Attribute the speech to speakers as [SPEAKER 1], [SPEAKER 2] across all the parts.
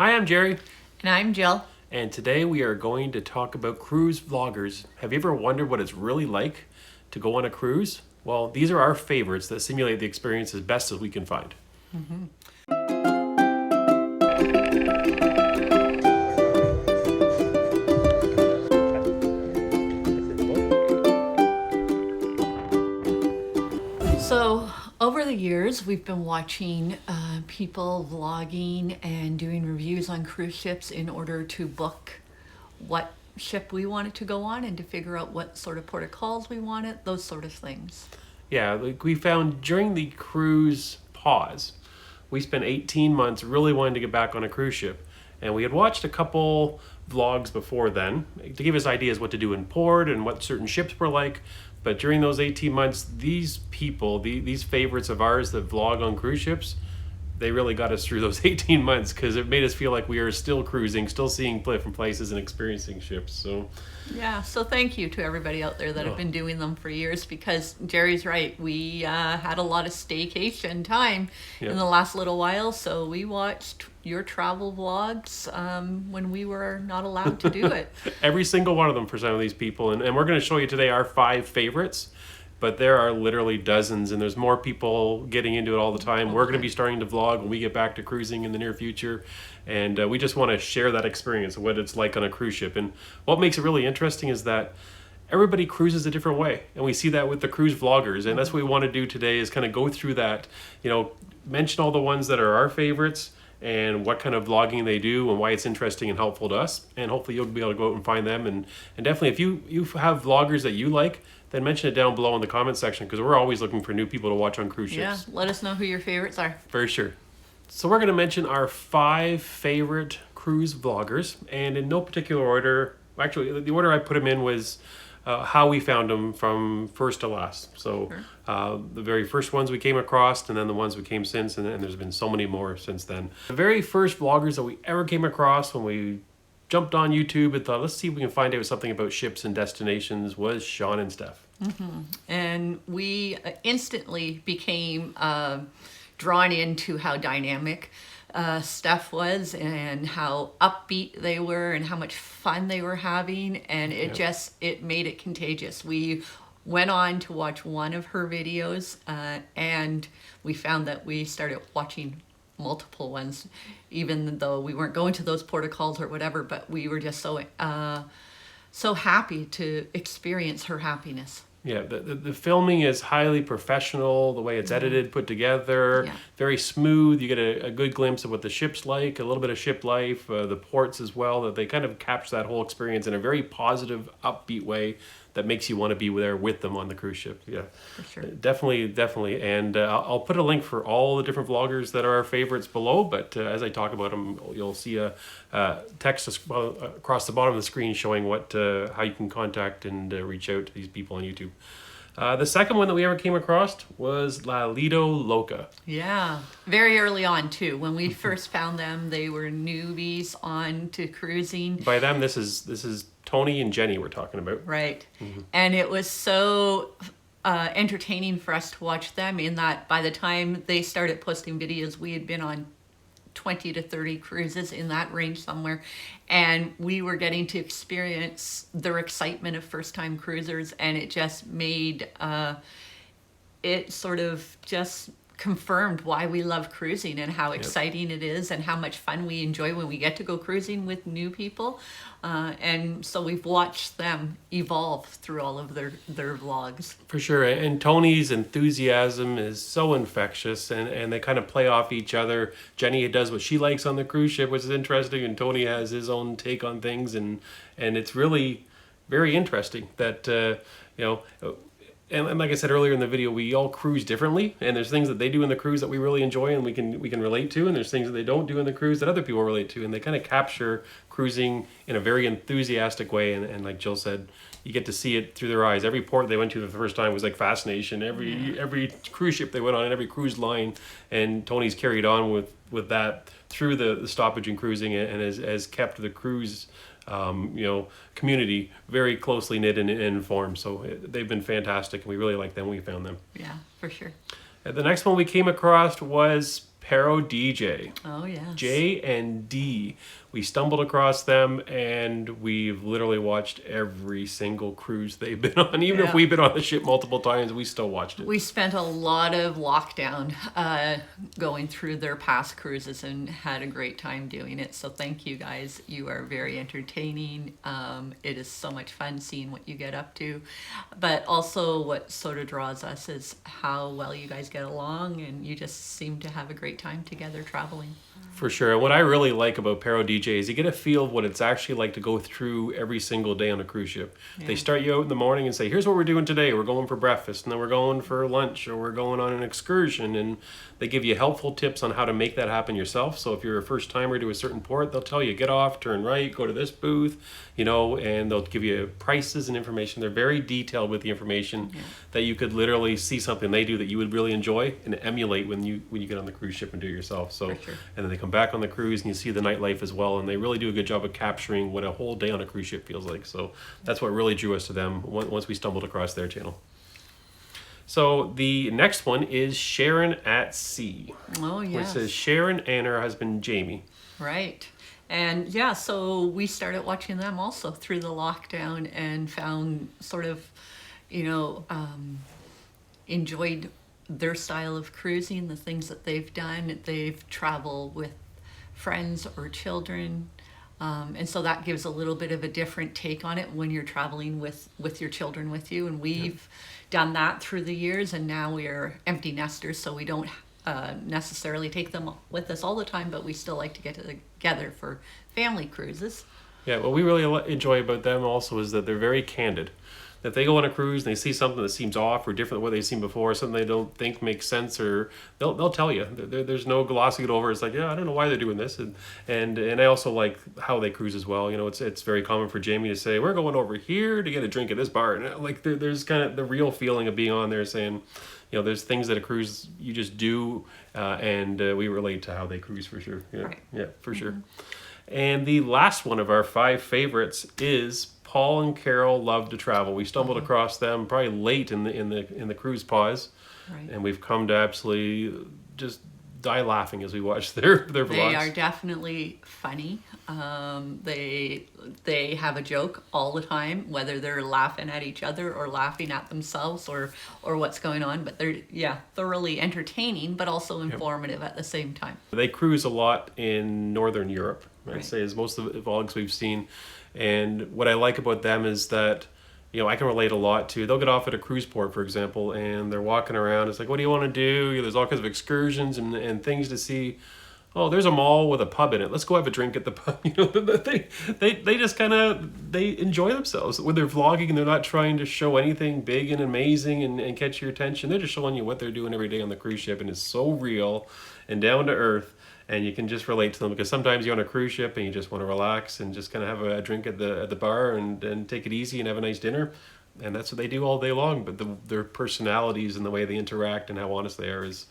[SPEAKER 1] Hi, I'm Jerry.
[SPEAKER 2] And I'm Jill.
[SPEAKER 1] And today we are going to talk about cruise vloggers. Have you ever wondered what it's really like to go on a cruise? Well, these are our favorites that simulate the experience as best as we can find.
[SPEAKER 2] So, over the years, we've been watching people vlogging and doing reviews on cruise ships in order to book what ship we wanted to go on and to figure out what sort of port of calls we wanted, those sort of things.
[SPEAKER 1] Yeah, like we found during the cruise pause, we spent 18 months really wanting to get back on a cruise ship. And we had watched a couple vlogs before then to give us ideas what to do in port and what certain ships were like. But during those 18 months, these people, these favorites of ours that vlog on cruise ships, they really got us through those 18 months because it made us feel like we are still cruising, still seeing different places and experiencing ships. So
[SPEAKER 2] Yeah, so thank you to everybody out there that have been doing them for years, because Jerry's right. We had a lot of staycation time in the last little while, so we watched your travel vlogs when we were not allowed to do it.
[SPEAKER 1] every single one of them for some of these people. And we're going to show you today our 5 favorites. But there are literally dozens, and there's more people getting into it all the time. We're going to be starting to vlog when we get back to cruising in the near future. And we just want to share that experience of what it's like on a cruise ship. And what makes it really interesting is that everybody cruises a different way. And we see that with the cruise vloggers. And that's what we want to do today is kind of go through that, mention all the ones that are our favorites and what kind of vlogging they do and why it's interesting and helpful to us. And hopefully you'll be able to go out and find them. And definitely if you have vloggers that you like, then mention it down below in the comment section, because we're always looking for new people to watch on cruise ships.
[SPEAKER 2] Yeah, let us know who your favorites are.
[SPEAKER 1] For sure. So we're going to mention our 5 favorite cruise vloggers, and in no particular order. Actually, the order I put them in was how we found them from first to last. So the very first ones we came across, and then the ones we came since, and there's been so many more since then. The very first vloggers that we ever came across when we jumped on YouTube and thought, let's see if we can find out something about ships and destinations, was Sean and Steph.
[SPEAKER 2] And we instantly became drawn into how dynamic Steph was and how upbeat they were and how much fun they were having. And it made it contagious. We went on to watch one of her videos and we found that we started watching multiple ones, even though we weren't going to those port of calls or whatever, but we were just so happy to experience her happiness.
[SPEAKER 1] Yeah, the filming is highly professional, the way it's edited, put together, very smooth. You get a good glimpse of what the ship's like, a little bit of ship life, the ports as well, that they kind of capture that whole experience in a very positive, upbeat way that makes you want to be there with them on the cruise ship. Yeah,
[SPEAKER 2] For sure.
[SPEAKER 1] definitely. And I'll put a link for all the different vloggers that are our favorites below, but as I talk about them, you'll see a text across the bottom of the screen showing how you can contact and reach out to these people on YouTube. The second one that we ever came across was La Lido Loca.
[SPEAKER 2] Yeah, very early on too. When we first found them, they were newbies on to cruising.
[SPEAKER 1] By them, this is Tony and Jenny we're talking about.
[SPEAKER 2] Right. And it was so entertaining for us to watch them, in that by the time they started posting videos, we had been on 20 to 30 cruises, in that range somewhere, and we were getting to experience their excitement of first-time cruisers, and it just made it sort of just confirmed why we love cruising and how exciting it is and how much fun we enjoy when we get to go cruising with new people. And so we've watched them evolve through all of their vlogs.
[SPEAKER 1] For sure. And Tony's enthusiasm is so infectious, and they kind of play off each other. Jenny does what she likes on the cruise ship, which is interesting, and Tony has his own take on things, and it's really very interesting that And like I said earlier in the video, we all cruise differently, and there's things that they do in the cruise that we really enjoy and we can relate to, and there's things that they don't do in the cruise that other people relate to, and they kind of capture cruising in a very enthusiastic way. And like Jill said, you get to see it through their eyes. Every port they went to the first time was like fascination. Every cruise ship they went on, and every cruise line, and Tony's carried on with that through the stoppage and cruising, and has kept the cruise community very closely knit and informed. So they've been fantastic, and we really like them when we found them.
[SPEAKER 2] Yeah, for sure.
[SPEAKER 1] And the next one we came across was Perez DJ.
[SPEAKER 2] Oh, yes.
[SPEAKER 1] J and D. We stumbled across them, and we've literally watched every single cruise they've been on. Even if we've been on the ship multiple times, we still watched it.
[SPEAKER 2] We spent a lot of lockdown going through their past cruises and had a great time doing it. So thank you guys. You are very entertaining. It is so much fun seeing what you get up to. But also what sort of draws us is how well you guys get along, and you just seem to have a great time together traveling.
[SPEAKER 1] For sure. And what I really like about Perez DJ is you get a feel of what it's actually like to go through every single day on a cruise ship.
[SPEAKER 2] Yeah.
[SPEAKER 1] They start you out in the morning and say, here's what we're doing today. We're going for breakfast, and then we're going for lunch, or we're going on an excursion. And they give you helpful tips on how to make that happen yourself. So if you're a first timer to a certain port, they'll tell you, get off, turn right, go to this booth, and they'll give you prices and information. They're very detailed with the information that you could literally see something they do that you would really enjoy and emulate when you get on the cruise ship and do it yourself. So,
[SPEAKER 2] For sure.
[SPEAKER 1] And then they come back on the cruise and you see the nightlife as well, and they really do a good job of capturing what a whole day on a cruise ship feels like. So that's what really drew us to them once we stumbled across their channel. So the next one is Sharon at Sea.
[SPEAKER 2] Oh,
[SPEAKER 1] Which
[SPEAKER 2] yes.
[SPEAKER 1] says Sharon and her husband Jamie.
[SPEAKER 2] Right. And yeah, so we started watching them also through the lockdown and found sort of, enjoyed their style of cruising, the things that they've done. They've traveled with friends or children. And so that gives a little bit of a different take on it when you're traveling with your children with you. And we've done that through the years, and now we are empty nesters, so we don't necessarily take them with us all the time, but we still like to get together for family cruises.
[SPEAKER 1] Yeah, what we really enjoy about them also is that they're very candid. If they go on a cruise and they see something that seems off or different than what they've seen before, something they don't think makes sense, or they'll tell you. There's no glossing it over. It's like, I don't know why they're doing this, and I also like how they cruise as well. It's very common for Jamie to say, we're going over here to get a drink at this bar, and like there's kind of the real feeling of being on there, saying, there's things that a cruise you just do, and we relate to how they cruise for sure. Yeah,
[SPEAKER 2] Right.
[SPEAKER 1] Yeah, for sure. And the last one of our 5 favorites is Paul and Carol Love to Travel. We stumbled across them probably late in the cruise pause,
[SPEAKER 2] Right.
[SPEAKER 1] and we've come to absolutely just die laughing as we watch their vlogs.
[SPEAKER 2] They are definitely funny. They have a joke all the time, whether they're laughing at each other or laughing at themselves or what's going on. But they're thoroughly entertaining, but also informative at the same time.
[SPEAKER 1] They cruise a lot in Northern Europe, I'd
[SPEAKER 2] Right.
[SPEAKER 1] say, is most of the vlogs we've seen. And what I like about them is that, I can relate a lot to, they'll get off at a cruise port, for example, and they're walking around. It's like, what do you want to do? There's all kinds of excursions and things to see. Oh, there's a mall with a pub in it. Let's go have a drink at the pub. They just they enjoy themselves when they're vlogging, and they're not trying to show anything big and amazing and catch your attention. They're just showing you what they're doing every day on the cruise ship, and it's so real and down to earth. And you can just relate to them, because sometimes you're on a cruise ship and you just want to relax and just kind of have a drink at the bar and take it easy and have a nice dinner. And that's what they do all day long. But their personalities and the way they interact and how honest they are is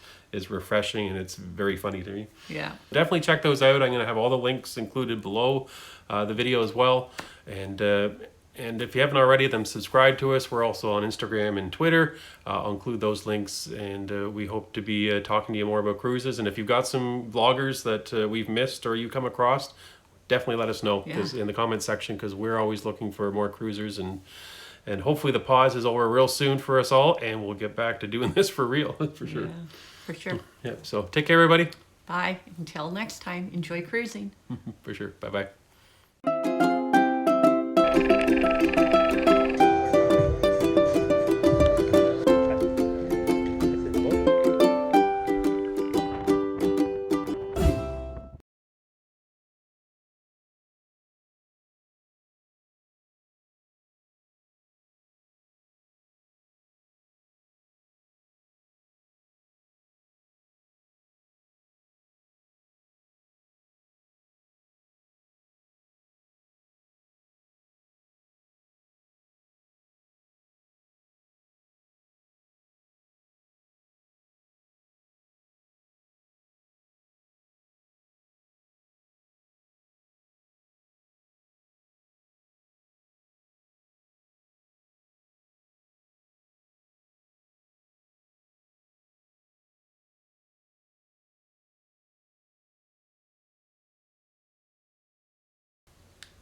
[SPEAKER 1] refreshing, and it's very funny to me.
[SPEAKER 2] Yeah.
[SPEAKER 1] Definitely check those out. I'm going to have all the links included below the video as well. And if you haven't already, then subscribe to us. We're also on Instagram and Twitter. I'll include those links, and we hope to be talking to you more about cruises. And if you've got some vloggers that we've missed or you come across, definitely let us know in the comment section, because we're always looking for more cruisers. And hopefully the pause is over real soon for us all, and we'll get back to doing this for real, for sure.
[SPEAKER 2] Yeah, for sure.
[SPEAKER 1] Yeah. So take care, everybody.
[SPEAKER 2] Bye. Until next time, enjoy cruising.
[SPEAKER 1] For sure. Bye-bye.